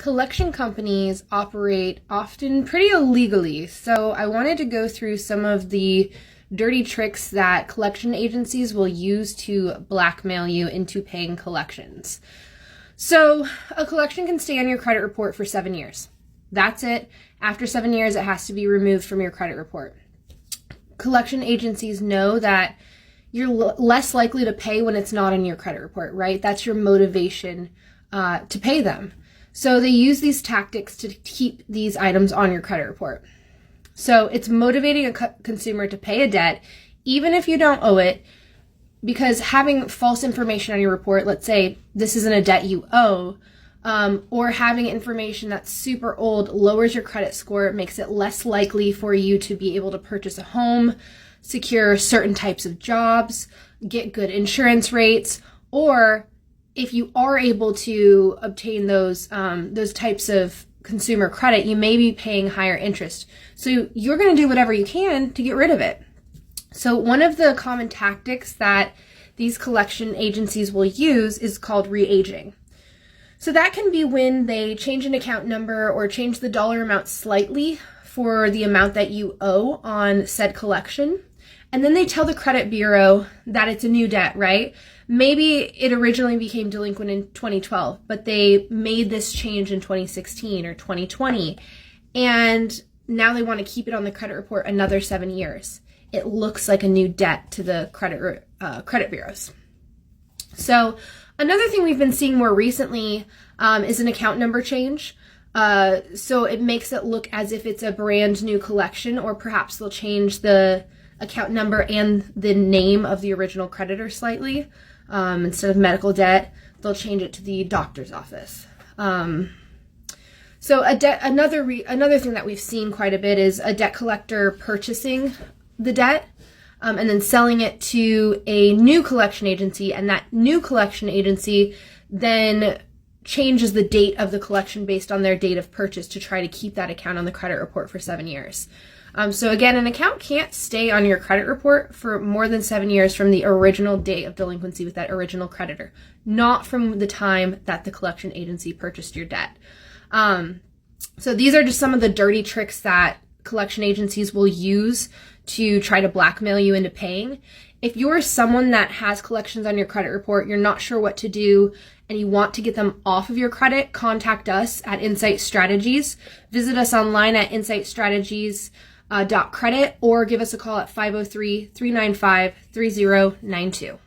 Collection companies operate often pretty illegally, so I wanted to go through some of the dirty tricks that collection agencies will use to blackmail you into paying collections. So a collection can stay on your credit report for 7 years. That's it. After 7 years, it has to be removed from your credit report. Collection agencies know that you're less likely to pay when it's not on your credit report, right? That's your motivation to pay them. So they use these tactics to keep these items on your credit report. So it's motivating a consumer to pay a debt, even if you don't owe it, because having false information on your report, let's say this isn't a debt you owe, or having information that's super old lowers your credit score. It makes it less likely for you to be able to purchase a home, secure certain types of jobs, get good insurance rates, or if you are able to obtain those types of consumer credit, you may be paying higher interest. So you're going to do whatever you can to get rid of it. So one of the common tactics that these collection agencies will use is called re-aging. So that can be when they change an account number or change the dollar amount slightly for the amount that you owe on said collection. And then they tell the credit bureau that it's a new debt, right? Maybe it originally became delinquent in 2012, but they made this change in 2016 or 2020. And now they want to keep it on the credit report another 7 years. It looks like a new debt to the credit bureaus. So another thing we've been seeing more recently is an account number change. So it makes it look as if it's a brand new collection, or perhaps they'll change the account number and the name of the original creditor slightly. Instead of medical debt, they'll change it to the doctor's office. So another thing that we've seen quite a bit is a debt collector purchasing the debt and then selling it to a new collection agency, and that new collection agency then changes the date of the collection based on their date of purchase to try to keep that account on the credit report for 7 years. So again, an account can't stay on your credit report for more than 7 years from the original date of delinquency with that original creditor, not from the time that the collection agency purchased your debt. So these are just some of the dirty tricks that collection agencies will use to try to blackmail you into paying. If you're someone that has collections on your credit report, you're not sure what to do, and you want to get them off of your credit, contact us at Incite Strategies. Visit us online at incitestrategies.credit or give us a call at 503-395-3092.